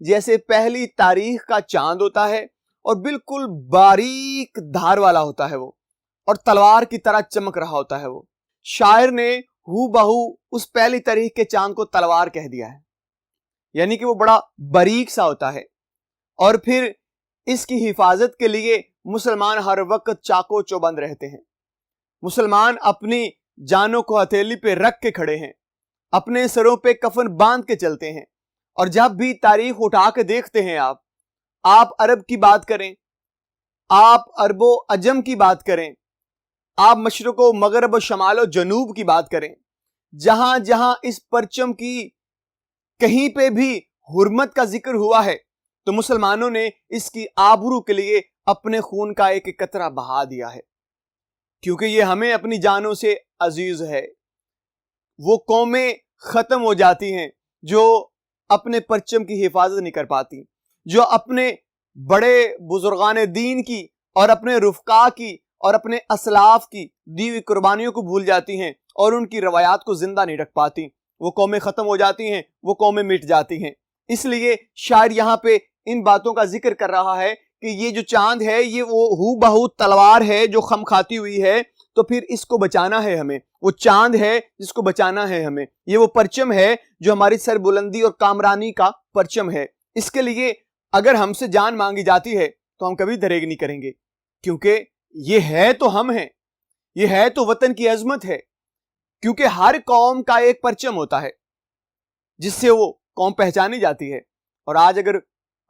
جیسے پہلی تاریخ کا چاند ہوتا ہے اور بالکل باریک دھار والا ہوتا ہے وہ، اور تلوار کی طرح چمک رہا ہوتا ہے وہ۔ شاعر نے ہو بہو اس پہلی تاریخ کے چاند کو تلوار کہہ دیا ہے، یعنی کہ وہ بڑا باریک سا ہوتا ہے، اور پھر اس کی حفاظت کے لیے مسلمان ہر وقت چاقو چوبند رہتے ہیں۔ مسلمان اپنی جانوں کو ہتھیلی پہ رکھ کے کھڑے ہیں، اپنے سروں پہ کفن باندھ کے چلتے ہیں، اور جب بھی تاریخ اٹھا کے دیکھتے ہیں آپ عرب کی بات کریں، آپ عرب و عجم کی بات کریں، آپ مشرق و مغرب و شمال و جنوب کی بات کریں، جہاں جہاں اس پرچم کی کہیں پہ بھی حرمت کا ذکر ہوا ہے تو مسلمانوں نے اس کی آبرو کے لیے اپنے خون کا ایک ایک قطرہ بہا دیا ہے، کیونکہ یہ ہمیں اپنی جانوں سے عزیز ہے۔ وہ قومیں ختم ہو جاتی ہیں جو اپنے پرچم کی حفاظت نہیں کر پاتی، جو اپنے بڑے بزرگان دین کی اور اپنے رفقا کی اور اپنے اسلاف کی دی ہوئی قربانیوں کو بھول جاتی ہیں اور ان کی روایات کو زندہ نہیں رکھ پاتی۔ وہ قومیں ختم ہو جاتی ہیں، وہ قومیں مٹ جاتی ہیں۔ اس لیے شاعر یہاں پہ ان باتوں کا ذکر کر رہا ہے کہ یہ جو چاند ہے یہ وہ ہو بہو تلوار ہے جو خم کھاتی ہوئی ہے، تو پھر اس کو بچانا ہے ہمیں۔ وہ چاند ہے جس کو بچانا ہے ہمیں، یہ وہ پرچم ہے جو ہماری سر بلندی اور کامرانی کا پرچم ہے۔ اس کے لیے اگر ہم سے جان مانگی جاتی ہے تو ہم کبھی دریغ نہیں کریں گے، کیونکہ یہ ہے تو ہم ہیں، یہ ہے تو وطن کی عظمت ہے۔ کیونکہ ہر قوم کا ایک پرچم ہوتا ہے جس سے وہ قوم پہچانی جاتی ہے، اور آج اگر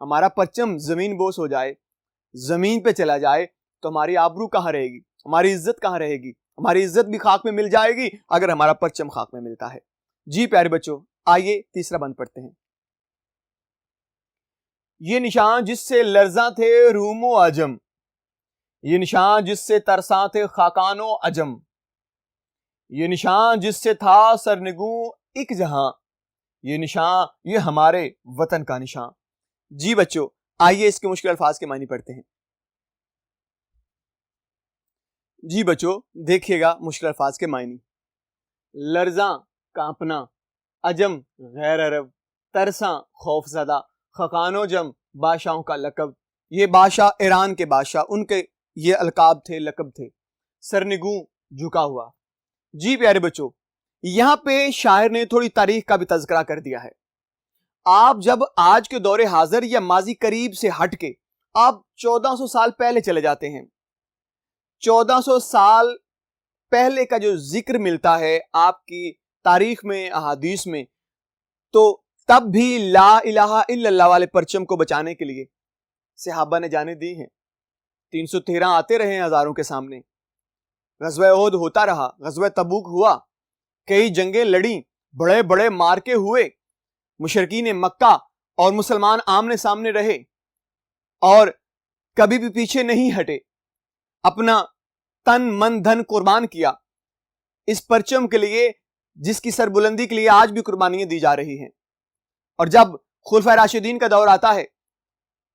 ہمارا پرچم زمین بوس ہو جائے، زمین پہ چلا جائے، تو ہماری آبرو کہاں رہے گی، ہماری عزت کہاں رہے گی؟ ہماری عزت بھی خاک میں مل جائے گی اگر ہمارا پرچم خاک میں ملتا ہے۔ جی پیارے بچوں، آئیے تیسرا بند پڑھتے ہیں۔ یہ نشان جس سے لرزاں تھے روم و عجم، یہ نشان جس سے ترساں تھے خاقان و عجم، یہ نشان جس سے تھا سرنگوں ایک جہاں، یہ نشان یہ ہمارے وطن کا نشان۔ جی بچوں، آئیے اس کے مشکل الفاظ کے معنی پڑھتے ہیں۔ جی بچوں، دیکھیے گا مشکل الفاظ کے معنی۔ لرزاں کانپنا، عجم غیر عرب، ترساں خوف زدہ، خاقان و جم بادشاہوں کا لقب، یہ بادشاہ ایران کے بادشاہ، ان کے یہ القاب تھے، لقب تھے۔ سرنگوں جھکا ہوا۔ جی پیارے بچوں، یہاں پہ شاعر نے تھوڑی تاریخ کا بھی تذکرہ کر دیا ہے۔ آپ جب آج کے دور حاضر یا ماضی قریب سے ہٹ کے آپ 1400 سال پہلے چلے جاتے ہیں، 1400 سال پہلے کا جو ذکر ملتا ہے آپ کی تاریخ میں، احادیث میں، تو تب بھی لا الہ الا اللہ والے پرچم کو بچانے کے لیے صحابہ نے جانیں دی ہیں۔ 313 آتے رہے ہیں ہزاروں کے سامنے، غزوہ احد ہوتا رہا، غزوہ تبوک ہوا، کئی جنگیں لڑیں، بڑے بڑے مارکے ہوئے، مشرکین مکہ اور مسلمان آمنے سامنے رہے اور کبھی بھی پیچھے نہیں ہٹے، اپنا تن من دھن قربان کیا اس پرچم کے لیے جس کی سربلندی کے لیے آج بھی قربانیاں دی جا رہی ہیں۔ اور جب خلفائے راشدین کا دور آتا ہے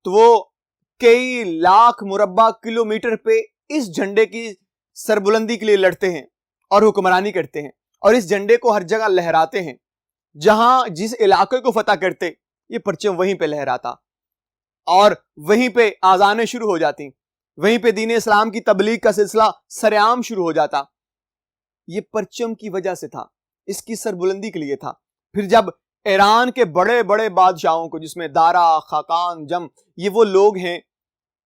تو وہ کئی لاکھ مربع کلومیٹر پہ اس جھنڈے کی سربلندی کے لیے لڑتے ہیں اور حکمرانی کرتے ہیں، اور اس جھنڈے کو ہر جگہ لہراتے ہیں۔ جہاں جس علاقے کو فتح کرتے یہ پرچم وہیں پہ لہراتا، اور وہیں پہ آذانیں شروع ہو جاتی، وہیں پہ دین اسلام کی تبلیغ کا سلسلہ سرعام شروع ہو جاتا۔ یہ پرچم کی وجہ سے تھا، اس کی سربلندی کے لیے تھا۔ پھر جب ایران کے بڑے بڑے بادشاہوں کو، جس میں دارا، خاقان، جم، یہ وہ لوگ ہیں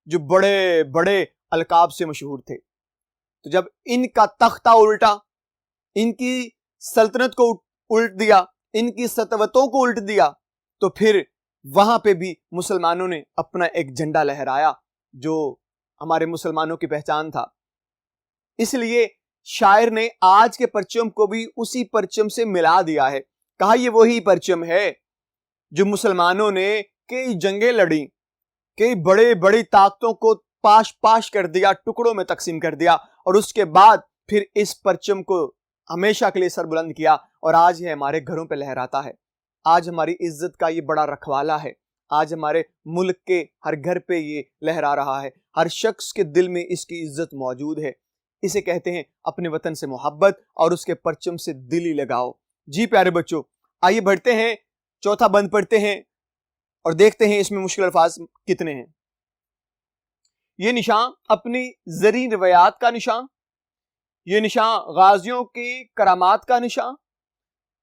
جو بڑے بڑے القاب سے مشہور تھے، تو جب ان کا تختہ الٹا، ان کی سلطنت کو الٹ دیا، ان کی سطوتوں کو الٹ دیا، تو پھر وہاں پہ بھی مسلمانوں نے اپنا ایک جھنڈا لہرایا جو ہمارے مسلمانوں کی پہچان تھا۔ اس لیے شاعر نے آج کے پرچم کو بھی اسی پرچم سے ملا دیا ہے، کہا یہ وہی پرچم ہے جو مسلمانوں نے کئی جنگیں لڑی، کئی بڑے بڑی طاقتوں کو پاش پاش کر دیا، ٹکڑوں میں تقسیم کر دیا، اور اس کے بعد پھر اس پرچم کو ہمیشہ کے لیے سربلند کیا، اور آج یہ ہمارے گھروں پہ لہراتا ہے۔ آج ہماری عزت کا یہ بڑا رکھوالا ہے، آج ہمارے ملک کے ہر گھر پہ یہ لہرا رہا ہے، ہر شخص کے دل میں اس کی عزت موجود ہے۔ اسے کہتے ہیں اپنے وطن سے محبت اور اس کے پرچم سے دلی لگاؤ۔ جی پیارے بچوں، آئیے بڑھتے ہیں، چوتھا بند پڑھتے ہیں، اور دیکھتے ہیں اس میں مشکل الفاظ کتنے ہیں۔ یہ نشان اپنی زرعی روایات کا نشان، یہ نشان غازیوں کی کرامات کا نشان،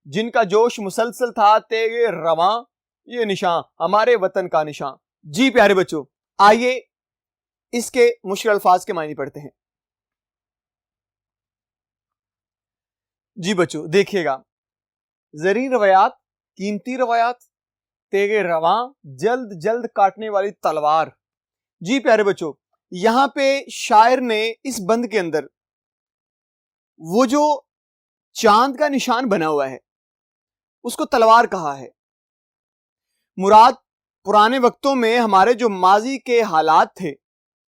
جن کا جوش مسلسل تھا تیغ رواں، یہ نشان ہمارے وطن کا نشان۔ جی پیارے بچوں، آئیے اس کے مشکل الفاظ کے معنی پڑھتے ہیں۔ جی بچوں دیکھیے گا، زرعی روایات، قیمتی روایات، تیغ رواں، جلد جلد کاٹنے والی تلوار۔ جی پیارے بچوں، یہاں پہ شاعر نے اس بند کے اندر وہ جو چاند کا نشان بنا ہوا ہے اس کو تلوار کہا ہے۔ مراد پرانے وقتوں میں ہمارے جو ماضی کے حالات تھے،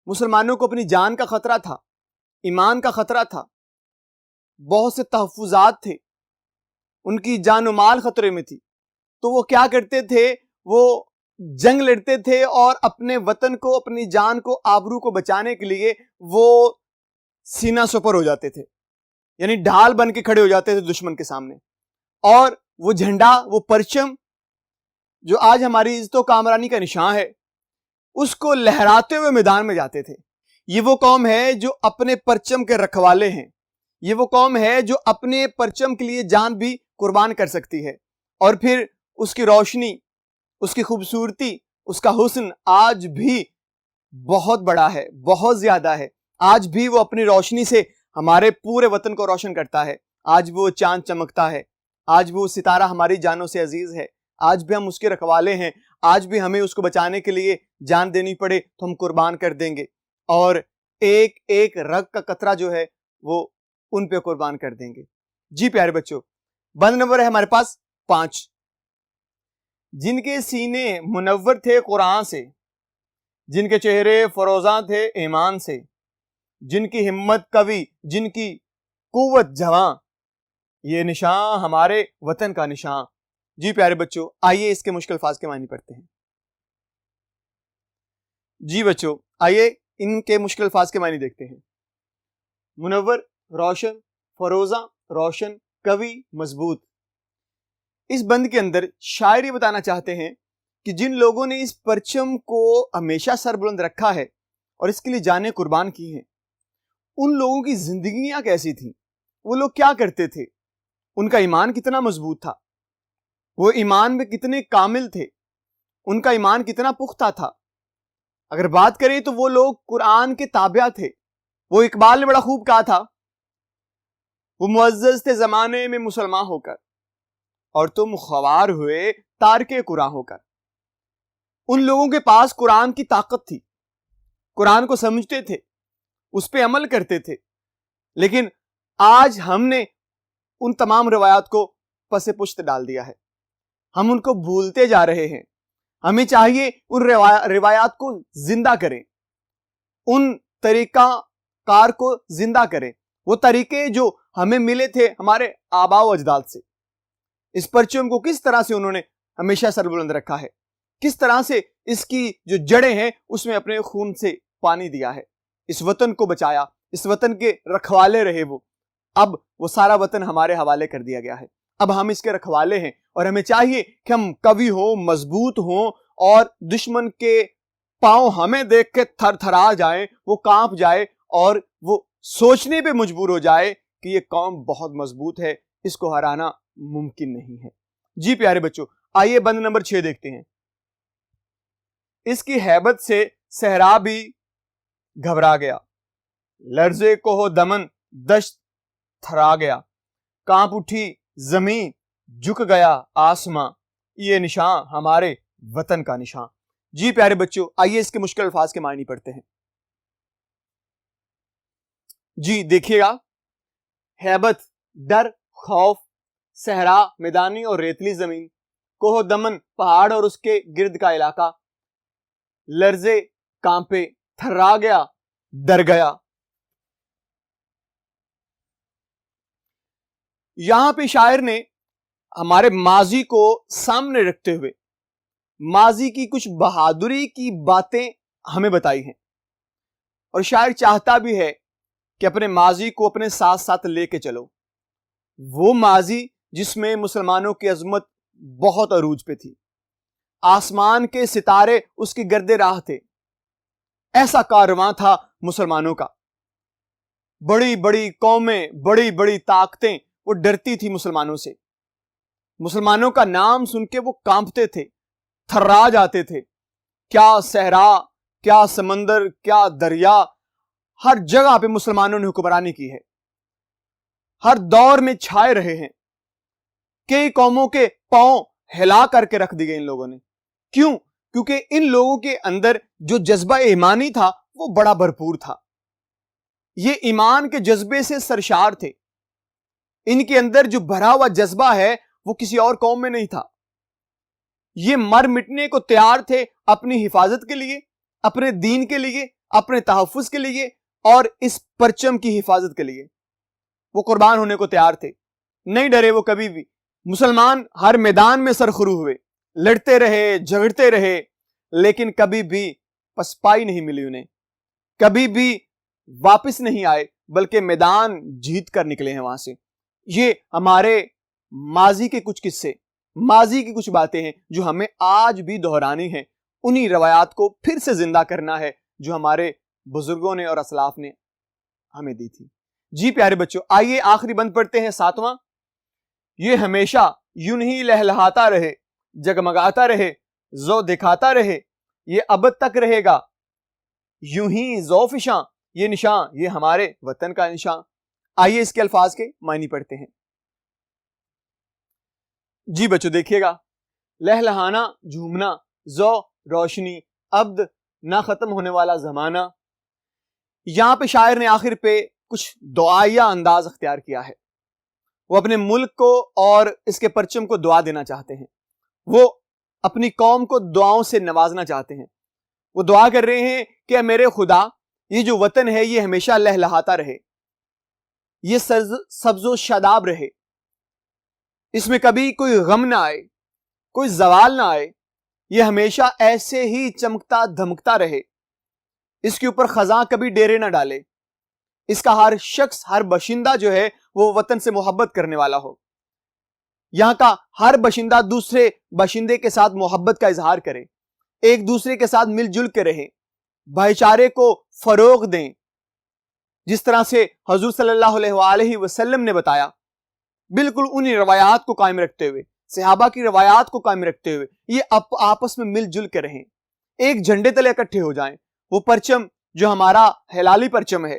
مسلمانوں کو اپنی جان کا خطرہ تھا، ایمان کا خطرہ تھا، بہت سے تحفظات تھے، ان کی جان و مال خطرے میں تھی، تو وہ کیا کرتے تھے؟ وہ جنگ لڑتے تھے اور اپنے وطن کو، اپنی جان کو، آبرو کو بچانے کے لیے وہ سینہ سپر ہو جاتے تھے، یعنی ڈھال بن کے کھڑے ہو جاتے تھے دشمن کے سامنے، اور وہ جھنڈا، وہ پرچم جو آج ہماری عزت و کامرانی کا نشان ہے، اس کو لہراتے ہوئے میدان میں جاتے تھے۔ یہ وہ قوم ہے جو اپنے پرچم کے رکھوالے ہیں، یہ وہ قوم ہے جو اپنے پرچم کے لیے جان بھی قربان کر سکتی ہے، اور پھر اس کی روشنی، اس کی خوبصورتی، اس کا حسن آج بھی بہت بڑا ہے، بہت زیادہ ہے۔ آج بھی وہ اپنی روشنی سے ہمارے پورے وطن کو روشن کرتا ہے، آج بھی وہ چاند چمکتا ہے، آج بھی وہ ستارہ ہماری جانوں سے عزیز ہے، آج بھی ہم اس کے رکھوالے ہیں، آج بھی ہمیں اس کو بچانے کے لیے جان دینی پڑے تو ہم قربان کر دیں گے، اور ایک ایک رگ کا قطرہ جو ہے وہ ان پہ قربان کر دیں گے۔ جی پیارے بچوں، بند نمبر ہے ہمارے پاس 5۔ جن کے سینے منور تھے قرآن سے، جن کے چہرے فروزاں تھے ایمان سے، جن کی ہمت قوی، جن کی قوت جواں، یہ نشان ہمارے وطن کا نشان۔ جی پیارے بچوں، آئیے اس کے مشکل الفاظ کے معنی پڑھتے ہیں۔ جی بچوں، آئیے ان کے مشکل الفاظ کے معنی دیکھتے ہیں۔ منور، روشن، فروزاں، روشن، قوی، مضبوط۔ اس بند کے اندر شاعر یہ بتانا چاہتے ہیں کہ جن لوگوں نے اس پرچم کو ہمیشہ سر بلند رکھا ہے اور اس کے لیے جانیں قربان کی ہیں، ان لوگوں کی زندگیاں کیسی تھیں، وہ لوگ کیا کرتے تھے، ان کا ایمان کتنا مضبوط تھا، وہ ایمان میں کتنے کامل تھے، ان کا ایمان کتنا پختہ تھا۔ اگر بات کریں تو وہ لوگ قرآن کے تابع تھے۔ وہ اقبال نے بڑا خوب کہا تھا، وہ معزز تھے زمانے میں مسلمان ہو کر، اور تم خوار ہوئے تارک قرآن ہو کر۔ ان لوگوں کے پاس قرآن کی طاقت تھی، قرآن کو سمجھتے تھے، اس پہ عمل کرتے تھے، لیکن آج ہم نے ان تمام روایات کو پس پشت ڈال دیا ہے، ہم ان کو بھولتے جا رہے ہیں۔ ہمیں چاہیے ان روایات کو زندہ کریں، ان طریقہ کار کو زندہ کریں، وہ طریقے جو ہمیں ملے تھے ہمارے آباء و اجداد سے۔ اس پرچم کو کس طرح سے انہوں نے ہمیشہ سر بلند رکھا ہے، کس طرح سے اس کی جو جڑیں ہیں اس میں اپنے خون سے پانی دیا ہے، اس وطن کو بچایا، اس وطن کے رکھوالے رہے وہ۔ اب وہ سارا وطن ہمارے حوالے کر دیا گیا ہے، اب ہم اس کے رکھوالے ہیں، اور ہمیں چاہیے کہ ہم قوی ہوں، مضبوط ہوں، اور دشمن کے پاؤں ہمیں دیکھ کے تھر تھرا جائیں، وہ کانپ جائے اور وہ سوچنے پہ مجبور ہو جائے کہ یہ قوم بہت مضبوط ہے، اس کو ہرانا ممکن نہیں ہے۔ جی پیارے بچوں، آئیے بند نمبر 6 دیکھتے ہیں۔ اس کی ہیبت سے صحرا بھی گھبرا گیا، لرزے کوہ دمن دشت تھرا گیا، کانپ اٹھی زمین جھک گیا آسماں، یہ نشان ہمارے وطن کا نشان۔ جی پیارے بچوں، آئیے اس کے مشکل الفاظ کے معنی پڑھتے ہیں۔ جی دیکھیے گا، ہیبت ڈر، خوف، صحرا میدانی اور ریتلی زمین، کوہ دمن پہاڑ اور اس کے گرد کا علاقہ، لرزے کانپے، تھرا گیا ڈر گیا۔ یہاں پہ شاعر نے ہمارے ماضی کو سامنے رکھتے ہوئے ماضی کی کچھ بہادری کی باتیں ہمیں بتائی ہیں، اور شاعر چاہتا بھی ہے کہ اپنے ماضی کو اپنے ساتھ ساتھ لے کے چلو، وہ ماضی جس میں مسلمانوں کی عظمت بہت عروج پہ تھی، آسمان کے ستارے اس کی گرد راہ تھے. ایسا کارواں تھا مسلمانوں کا. بڑی بڑی قومیں، بڑی بڑی طاقتیں وہ ڈرتی تھی مسلمانوں سے. مسلمانوں کا نام سن کے وہ کانپتے تھے، تھرا جاتے تھے. کیا صحرا، کیا سمندر، کیا دریا، ہر جگہ پہ مسلمانوں نے حکمرانی کی ہے، ہر دور میں چھائے رہے ہیں. کئی قوموں کے پاؤں ہلا کر کے رکھ دی گئے ان لوگوں نے. کیوں؟ کیونکہ ان لوگوں کے اندر جو جذبہ ایمانی تھا وہ بڑا بھرپور تھا. یہ ایمان کے جذبے سے سرشار تھے. ان کے اندر جو بھرا ہوا جذبہ ہے وہ کسی اور قوم میں نہیں تھا. یہ مر مٹنے کو تیار تھے اپنی حفاظت کے لیے، اپنے دین کے لیے، اپنے تحفظ کے لیے اور اس پرچم کی حفاظت کے لیے. وہ قربان ہونے کو تیار تھے، نہیں ڈرے وہ کبھی بھی. مسلمان ہر میدان میں سرخرو ہوئے، لڑتے رہے، جھگڑتے رہے، لیکن کبھی بھی پسپائی نہیں ملی انہیں. کبھی بھی واپس نہیں آئے، بلکہ میدان جیت کر نکلے ہیں وہاں سے. یہ ہمارے ماضی کے کچھ قصے، ماضی کی کچھ باتیں ہیں جو ہمیں آج بھی دہرانی ہیں. انہی روایات کو پھر سے زندہ کرنا ہے جو ہمارے بزرگوں نے اور اسلاف نے ہمیں دی تھی. جی پیارے بچوں، آئیے آخری بند پڑھتے ہیں 7واں. یہ ہمیشہ یوں ہی لہلہاتا رہے، جگمگاتا رہے، زو دکھاتا رہے، یہ ابد تک رہے گا یوں ہی ذو فشاں، یہ نشان، یہ ہمارے وطن کا نشان. آئیے اس کے الفاظ کے معنی پڑھتے ہیں. جی بچوں دیکھیے گا، لہلہانا جھومنا، ذو روشنی، عبد نہ ختم ہونے والا زمانہ. یہاں پہ شاعر نے آخر پہ کچھ دعائیہ انداز اختیار کیا ہے. وہ اپنے ملک کو اور اس کے پرچم کو دعا دینا چاہتے ہیں. وہ اپنی قوم کو دعاؤں سے نوازنا چاہتے ہیں. وہ دعا کر رہے ہیں کہ اے میرے خدا، یہ جو وطن ہے یہ ہمیشہ لہلہاتا رہے، یہ سبز و شاداب رہے، اس میں کبھی کوئی غم نہ آئے، کوئی زوال نہ آئے، یہ ہمیشہ ایسے ہی چمکتا دھمکتا رہے. اس کے اوپر خزاں کبھی ڈیرے نہ ڈالے. اس کا ہر شخص، ہر باشندہ جو ہے وہ وطن سے محبت کرنے والا ہو. یہاں کا ہر باشندہ دوسرے باشندے کے ساتھ محبت کا اظہار کرے، ایک دوسرے کے ساتھ مل جل کے رہے، بھائی چارے کو فروغ دیں، جس طرح سے حضور صلی اللہ علیہ وآلہ وسلم نے بتایا. بالکل انہی روایات کو قائم رکھتے ہوئے، صحابہ کی روایات کو قائم رکھتے ہوئے یہ آپس میں مل جل کے رہیں، ایک جھنڈے تلے اکٹھے ہو جائیں. وہ پرچم جو ہمارا ہلالی پرچم ہے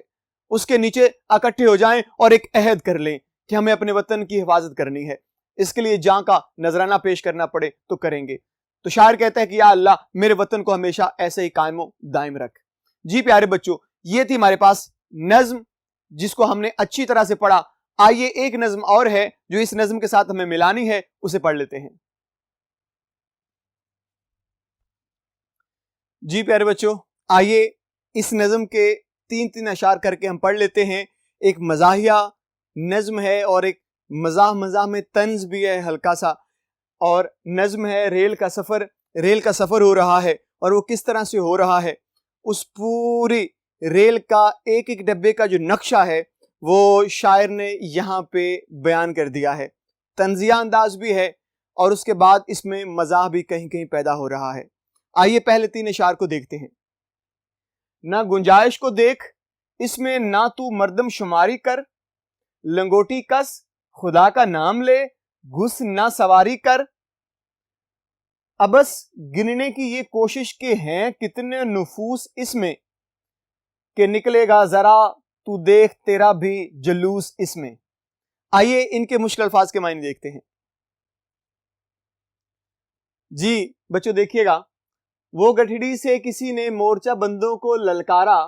اس کے نیچے اکٹھے ہو جائیں اور ایک عہد کر لیں کہ ہمیں اپنے وطن کی حفاظت کرنی ہے. اس کے لیے جان کا نذرانہ پیش کرنا پڑے تو کریں گے. تو شاعر کہتا ہے کہ یا اللہ میرے وطن کو ہمیشہ ایسے ہی قائم و دائم رکھ. جی پیارے بچوں، یہ تھی ہمارے پاس نظم جس کو ہم نے اچھی طرح سے پڑھا. آئیے ایک نظم اور ہے جو اس نظم کے ساتھ ہمیں ملانی ہے، اسے پڑھ لیتے ہیں. جی پیارے بچوں، آئیے اس نظم کے 3 اشعار کر کے ہم پڑھ لیتے ہیں. ایک مزاحیہ نظم ہے اور ایک مزاح میں طنز بھی ہے ہلکا سا. اور نظم ہے ریل کا سفر. ریل کا سفر ہو رہا ہے اور وہ کس طرح سے ہو رہا ہے، اس پوری ریل کا ایک ایک ڈبے کا جو نقشہ ہے وہ شاعر نے یہاں پہ بیان کر دیا ہے. طنزیہ انداز بھی ہے اور اس کے بعد اس میں مزاح بھی کہیں کہیں پیدا ہو رہا ہے. آئیے پہلے 3 اشعار کو دیکھتے ہیں. نہ گنجائش کو دیکھ اس میں، نہ تو مردم شماری کر، لنگوٹی کس خدا کا نام لے، گھس نہ سواری کر. ابس گننے کی یہ کوشش کے ہیں کتنے نفوس اس میں، کہ نکلے گا ذرا تو دیکھ تیرا بھی جلوس اس میں. آئیے ان کے مشکل الفاظ کے معنی دیکھتے ہیں. جی بچوں دیکھیے گا، وہ گٹھڑی سے کسی نے مورچہ بندوں کو للکارا،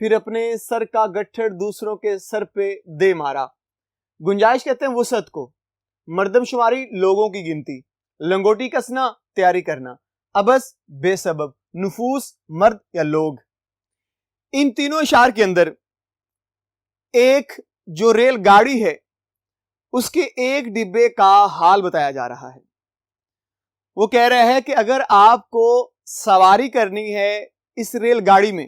پھر اپنے سر کا گٹھڑ دوسروں کے سر پہ دے مارا. گنجائش کہتے ہیں وسعت کو، مردم شماری لوگوں کی گنتی، لنگوٹی کسنا تیاری کرنا، ابس بے سبب، نفوس مرد یا لوگ. ان تینوں اشعار کے اندر ایک جو ریل گاڑی ہے اس کے ایک ڈبے کا حال بتایا جا رہا ہے. وہ کہہ رہا ہے کہ اگر آپ کو سواری کرنی ہے اس ریل گاڑی میں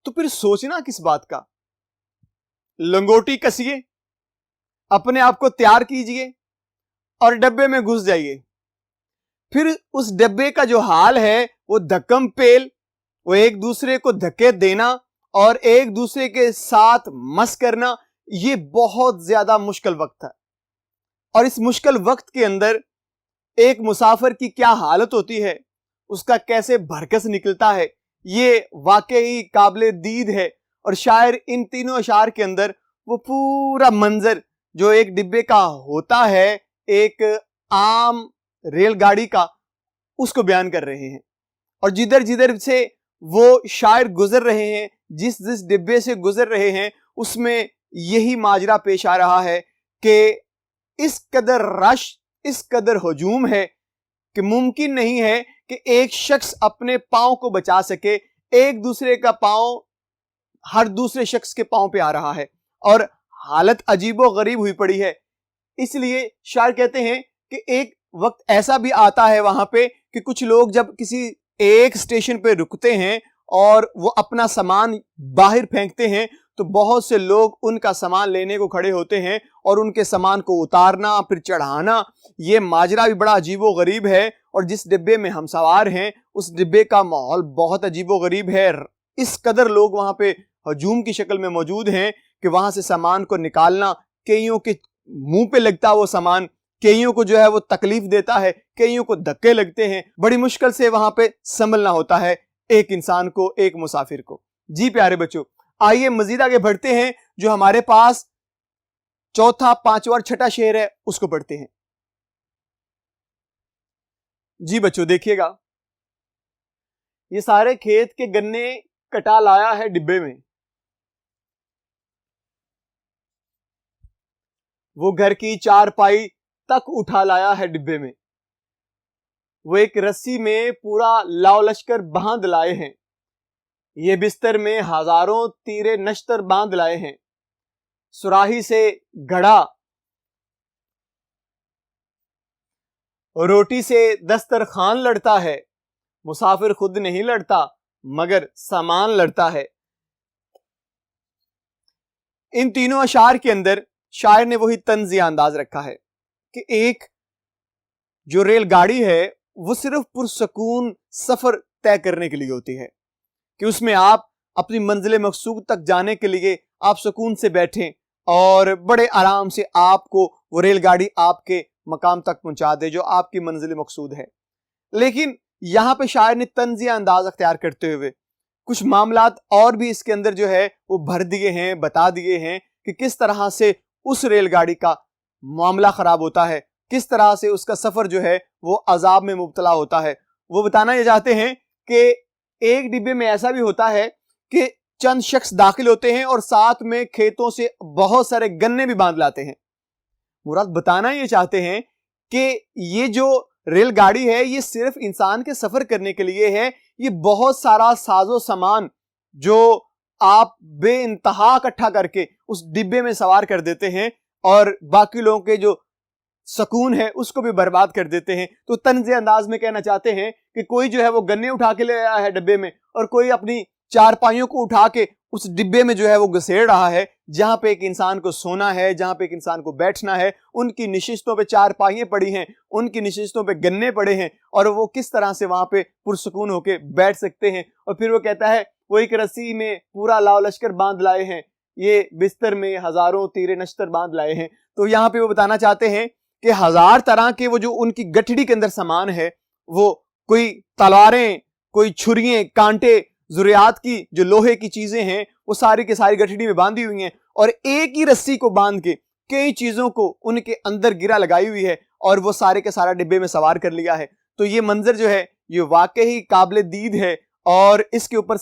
تو پھر سوچنا کس بات کا. لنگوٹی کسیے، اپنے آپ کو تیار کیجئے اور ڈبے میں گھس جائیے. پھر اس ڈبے کا جو حال ہے وہ دھکم پیل، وہ ایک دوسرے کو دھکے دینا اور ایک دوسرے کے ساتھ مس کرنا، یہ بہت زیادہ مشکل وقت تھا۔ اور اس مشکل وقت کے اندر ایک مسافر کی کیا حالت ہوتی ہے، اس کا کیسے بھرکس نکلتا ہے، یہ واقعی قابل دید ہے۔ اور شاعر ان تینوں اشعار کے اندر وہ پورا منظر جو ایک ڈبے کا ہوتا ہے، ایک عام ریل گاڑی کا، اس کو بیان کر رہے ہیں۔ اور جدھر جدھر سے وہ شاعر گزر رہے ہیں، جس ڈبے سے گزر رہے ہیں، اس میں یہی ماجرا پیش آ رہا ہے کہ اس قدر رش، اس قدر ہجوم ہے کہ ممکن نہیں ہے کہ ایک شخص اپنے پاؤں کو بچا سکے، ایک دوسرے کا پاؤں ہر دوسرے شخص کے پاؤں پہ آ رہا ہے، اور حالت عجیب و غریب ہوئی پڑی ہے۔ اس لیے شاعر کہتے ہیں کہ ایک وقت ایسا بھی آتا ہے وہاں پہ کہ کچھ لوگ جب کسی ایک اسٹیشن پہ رکتے ہیں اور وہ اپنا سامان باہر پھینکتے ہیں تو بہت سے لوگ ان کا سامان لینے کو کھڑے ہوتے ہیں اور ان کے سامان کو اتارنا پھر چڑھانا، یہ ماجرا بھی بڑا عجیب و غریب ہے۔ اور جس ڈبے میں ہم سوار ہیں اس ڈبے کا ماحول بہت عجیب و غریب ہے، اس قدر لوگ وہاں پہ ہجوم کی شکل میں موجود ہیں کہ وہاں سے سامان کو نکالنا، کئیوں کے منہ پہ لگتا وہ سامان، کئیوں کو جو ہے وہ تکلیف دیتا ہے، کئیوں کو دھکے لگتے ہیں، بڑی مشکل سے وہاں پہ سنبھلنا ہوتا ہے ایک انسان کو، ایک مسافر کو۔ جی پیارے بچوں، آئیے مزید آگے بڑھتے ہیں، جو ہمارے پاس چوتھا، پانچواں اور چھٹا شعر ہے اس کو پڑھتے ہیں۔ جی بچوں دیکھیے گا، یہ سارے کھیت کے گنے کٹا لایا ہے ڈبے میں، وہ گھر کی چارپائی تک اٹھا لایا ہے ڈبے میں، وہ ایک رسی میں پورا لاؤ لشکر باندھ لائے ہیں، یہ بستر میں ہزاروں تیرے نشتر باندھ لائے ہیں، سراہی سے گھڑا روٹی سے دسترخوان لڑتا ہے، مسافر خود نہیں لڑتا مگر سامان لڑتا ہے۔ ان تینوں اشعار کے اندر شاعر نے وہی طنزیہ انداز رکھا ہے کہ ایک جو ریل گاڑی ہے وہ صرف پرسکون سفر طے کرنے کے لیے ہوتی ہے، کہ اس میں آپ اپنی منزل مقصود تک جانے کے لیے آپ سکون سے بیٹھیں اور بڑے آرام سے آپ کو وہ ریل گاڑی آپ کے مقام تک پہنچا دے جو آپ کی منزل مقصود ہے۔ لیکن یہاں پہ شاعر نے طنزیہ انداز اختیار کرتے ہوئے کچھ معاملات اور بھی اس کے اندر جو ہے وہ بھر دیے ہیں، بتا دیے ہیں کہ کس طرح سے اس ریل گاڑی کا معاملہ خراب ہوتا ہے، کس طرح سے اس کا سفر جو ہے وہ عذاب میں مبتلا ہوتا ہے۔ وہ بتانا یہ چاہتے ہیں کہ ایک ڈبے میں ایسا بھی ہوتا ہے کہ چند شخص داخل ہوتے ہیں اور ساتھ میں کھیتوں سے بہت سارے گنے بھی باندھ لاتے ہیں۔ مراد بتانا یہ چاہتے ہیں کہ یہ جو ریل گاڑی ہے یہ صرف انسان کے سفر کرنے کے لیے ہے، یہ بہت سارا ساز و سامان جو آپ بے انتہا اکٹھا کر کے اس ڈبے میں سوار کر دیتے ہیں اور باقی لوگوں کے جو سکون ہے اس کو بھی برباد کر دیتے ہیں۔ تو طنزی انداز میں کہنا چاہتے ہیں کہ کوئی جو ہے وہ گنے اٹھا کے لے آیا ہے ڈبے میں، اور کوئی اپنی چارپائیوں کو اٹھا کے اس ڈبے میں جو ہے وہ گھسیڑ رہا ہے، جہاں پہ ایک انسان کو سونا ہے، جہاں پہ ایک انسان کو بیٹھنا ہے۔ ان کی نشستوں پہ چارپائیاں پڑی ہیں، ان کی نشستوں پہ گنے پڑے ہیں، اور وہ کس طرح سے وہاں پہ پرسکون ہو کے بیٹھ سکتے ہیں۔ اور پھر وہ کہتا ہے وہ ایک رسی میں پورا لاؤ لشکر باندھ لائے ہیں، یہ بستر میں ہزاروں تیرے نشتر باندھ لائے ہیں۔ تو یہاں پہ وہ بتانا چاہتے ہیں کہ ہزار طرح کے وہ جو ان کی گٹھڑی کے اندر سامان ہے، وہ کوئی تلواریں، کوئی چھریاں، کانٹے، ضروریات کی جو لوہے کی چیزیں ہیں وہ ساری کے ساری گٹھڑی میں باندھی ہوئی ہیں، اور ایک ہی رسی کو باندھ کے کئی چیزوں کو ان کے اندر گرا لگائی ہوئی ہے اور وہ سارے کے سارا ڈبے میں سوار کر لیا ہے۔ تو یہ منظر جو ہے یہ واقعی قابل دید ہے، اور اس کے اوپر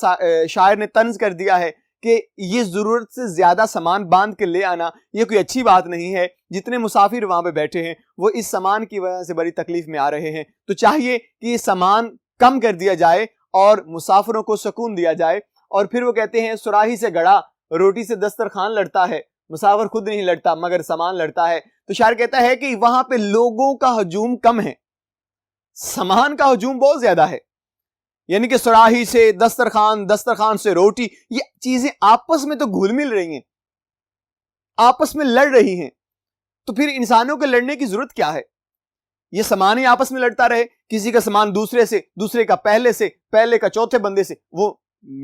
شاعر نے طنز کر دیا ہے کہ یہ ضرورت سے زیادہ سامان باندھ کے لے آنا یہ کوئی اچھی بات نہیں ہے۔ جتنے مسافر وہاں پہ بیٹھے ہیں وہ اس سامان کی وجہ سے بڑی تکلیف میں آ رہے ہیں، تو چاہیے کہ یہ سامان کم کر دیا جائے اور مسافروں کو سکون دیا جائے۔ اور پھر وہ کہتے ہیں سراہی سے گھڑا روٹی سے دسترخوان لڑتا ہے، مسافر خود نہیں لڑتا مگر سامان لڑتا ہے۔ تو شاعر کہتا ہے کہ وہاں پہ لوگوں کا ہجوم کم ہے، سامان کا ہجوم بہت زیادہ ہے، یعنی کہ سراہی سے دسترخوان، دسترخوان سے روٹی، یہ چیزیں آپس میں تو گھل مل رہی ہیں، آپس میں لڑ رہی ہیں، تو پھر انسانوں کے لڑنے کی ضرورت کیا ہے؟ یہ سامان ہی آپس میں لڑتا رہے, کسی کا سامان دوسرے سے, دوسرے کا پہلے سے, پہلے کا چوتھے بندے سے, وہ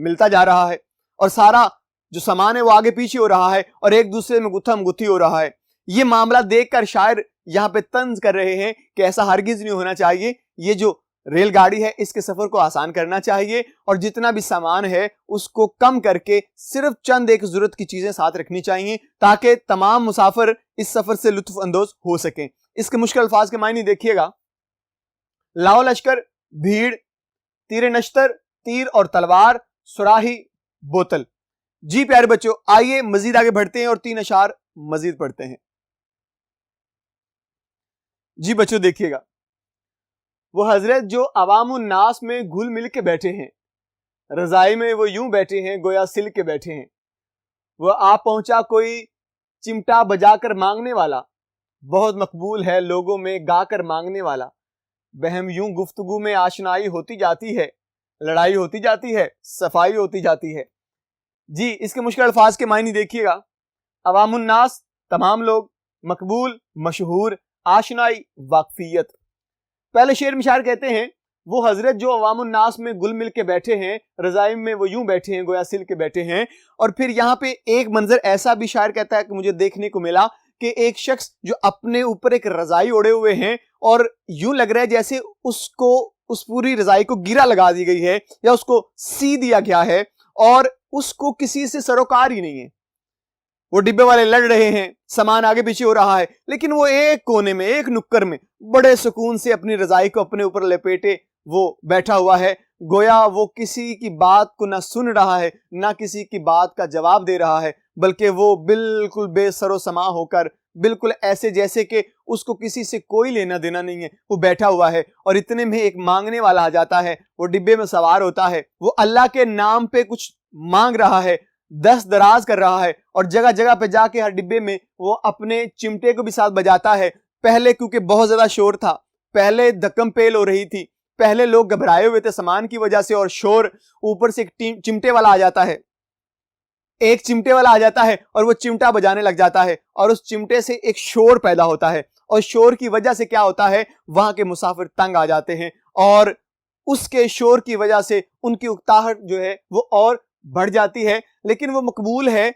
ملتا جا رہا ہے اور سارا جو سامان ہے وہ آگے پیچھے ہو رہا ہے اور ایک دوسرے میں گتھم گتھی ہو رہا ہے. یہ معاملہ دیکھ کر شاعر یہاں پہ طنز کر رہے ہیں کہ ایسا ہرگز نہیں ہونا چاہیے. یہ جو ریل گاڑی ہے اس کے سفر کو آسان کرنا چاہیے اور جتنا بھی سامان ہے اس کو کم کر کے صرف چند ایک ضرورت کی چیزیں ساتھ رکھنی چاہیے تاکہ تمام مسافر اس سفر سے لطف اندوز ہو سکیں. اس کے مشکل الفاظ کے معنی دیکھیے گا. لاؤ لشکر, بھیڑ, تیر نشتر, تیر اور تلوار, سراہی, بوتل. جی پیارے بچوں, آئیے مزید آگے بڑھتے ہیں اور 3 اشعار مزید پڑھتے ہیں. جی بچوں دیکھیے گا, وہ حضرت جو عوام الناس میں گھل مل کے بیٹھے ہیں, رضائی میں وہ یوں بیٹھے ہیں گویا سل کے بیٹھے ہیں. وہ آ پہنچا کوئی چمٹا بجا کر مانگنے والا, بہت مقبول ہے لوگوں میں گا کر مانگنے والا. بہم یوں گفتگو میں آشنائی ہوتی جاتی ہے, لڑائی ہوتی جاتی ہے, صفائی ہوتی جاتی ہے. جی اس کے مشکل الفاظ کے معنی دیکھیے گا. عوام الناس تمام لوگ, مقبول مشہور, آشنائی واقفیت. پہلے شعر میں شاعر کہتے ہیں وہ حضرت جو عوام الناس میں گل مل کے بیٹھے ہیں, رضائی میں وہ یوں بیٹھے ہیں گویا سل کے بیٹھے ہیں. اور پھر یہاں پہ ایک منظر ایسا بھی شاعر کہتا ہے کہ مجھے دیکھنے کو ملا کہ ایک شخص جو اپنے اوپر ایک رضائی اوڑے ہوئے ہیں اور یوں لگ رہا ہے جیسے اس پوری رضائی کو گیرا لگا دی گئی ہے یا اس کو سی دیا گیا ہے اور اس کو کسی سے سروکار ہی نہیں ہے. وہ ڈبے والے لڑ رہے ہیں, سامان آگے پیچھے ہو رہا ہے, لیکن وہ ایک کونے میں, ایک نکر میں بڑے سکون سے اپنی رضائی کو اپنے اوپر لپیٹے وہ بیٹھا ہوا ہے, گویا وہ کسی کی بات کو نہ سن رہا ہے نہ کسی کی بات کا جواب دے رہا ہے, بلکہ وہ بالکل بے سر و سما ہو کر, بالکل ایسے جیسے کہ اس کو کسی سے کوئی لینا دینا نہیں ہے, وہ بیٹھا ہوا ہے. اور اتنے میں ایک مانگنے والا آ جاتا ہے, وہ ڈبے میں سوار ہوتا ہے, وہ اللہ کے نام پہ کچھ مانگ رہا ہے, دست دراز کر رہا ہے اور جگہ جگہ پہ جا کے ہر ڈبے میں وہ اپنے چمٹے کو بھی ساتھ بجاتا ہے. پہلے کیونکہ بہت زیادہ شور تھا, پہلے دھکم پیل ہو رہی تھی, پہلے لوگ گھبرائے ہوئے تھے سامان کی وجہ سے اور شور, اوپر سے ایک چمٹے والا آ جاتا ہے, ایک چمٹے والا آ جاتا ہے اور وہ چمٹا بجانے لگ جاتا ہے اور اس چمٹے سے ایک شور پیدا ہوتا ہے اور شور کی وجہ سے کیا ہوتا ہے, وہاں کے مسافر تنگ آ جاتے ہیں اور اس کے شور کی وجہ سے ان کی اکتاہٹ جو ہے وہ اور بڑھ جاتی ہے. لیکن وہ مقبول ہے,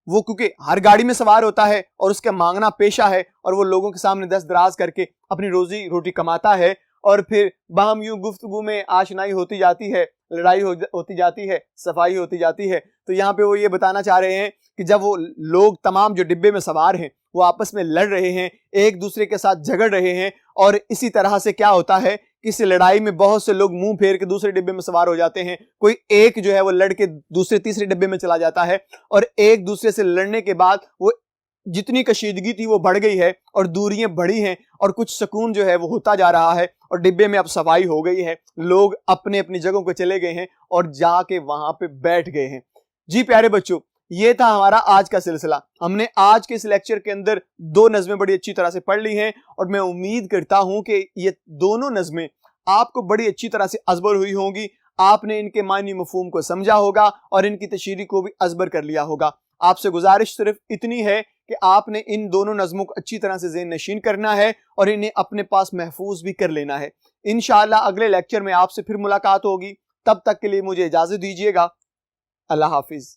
وہ کیونکہ ہر گاڑی میں سوار ہوتا ہے اور اس کا مانگنا پیشہ ہے اور وہ لوگوں کے سامنے دست دراز کر کے اپنی روزی روٹی کماتا ہے. اور پھر باہم یوں گفتگو میں آشنائی ہوتی جاتی ہے, لڑائی ہوتی جاتی ہے, صفائی ہوتی جاتی ہے. تو یہاں پہ وہ یہ بتانا چاہ رہے ہیں کہ جب وہ لوگ تمام جو ڈبے میں سوار ہیں وہ آپس میں لڑ رہے ہیں, ایک دوسرے کے ساتھ جھگڑ رہے ہیں اور اسی طرح سے کیا ہوتا ہے کہ اس لڑائی میں بہت سے لوگ منہ پھیر کے دوسرے ڈبے میں سوار ہو جاتے ہیں. کوئی ایک جو ہے وہ لڑ کے دوسرے تیسرے ڈبے میں چلا جاتا ہے اور ایک دوسرے سے لڑنے کے بعد وہ جتنی کشیدگی تھی وہ بڑھ گئی ہے اور دوریاں بڑھی ہیں اور کچھ سکون جو ہے وہ ہوتا جا رہا ہے اور ڈبے میں اب صفائی ہو گئی ہے, لوگ اپنے اپنی جگہوں پہ چلے گئے ہیں اور جا کے وہاں پہ بیٹھ گئے ہیں. جی پیارے بچوں, یہ تھا ہمارا آج کا سلسلہ. ہم نے آج کے اس لیکچر کے اندر 2 نظمیں بڑی اچھی طرح سے پڑھ لی ہیں اور میں امید کرتا ہوں کہ یہ دونوں نظمیں آپ کو بڑی اچھی طرح سے ازبر ہوئی ہوں گی. آپ نے ان کے معنی مفہوم کو سمجھا ہوگا اور ان کی تشریح کو بھی ازبر کر لیا ہوگا. آپ سے گزارش صرف اتنی ہے کہ آپ نے ان دونوں نظموں کو اچھی طرح سے ذہن نشین کرنا ہے اور انہیں اپنے پاس محفوظ بھی کر لینا ہے. انشاءاللہ اگلے لیکچر میں آپ سے پھر ملاقات ہوگی. تب تک کے لیے مجھے اجازت دیجیے گا. اللہ حافظ.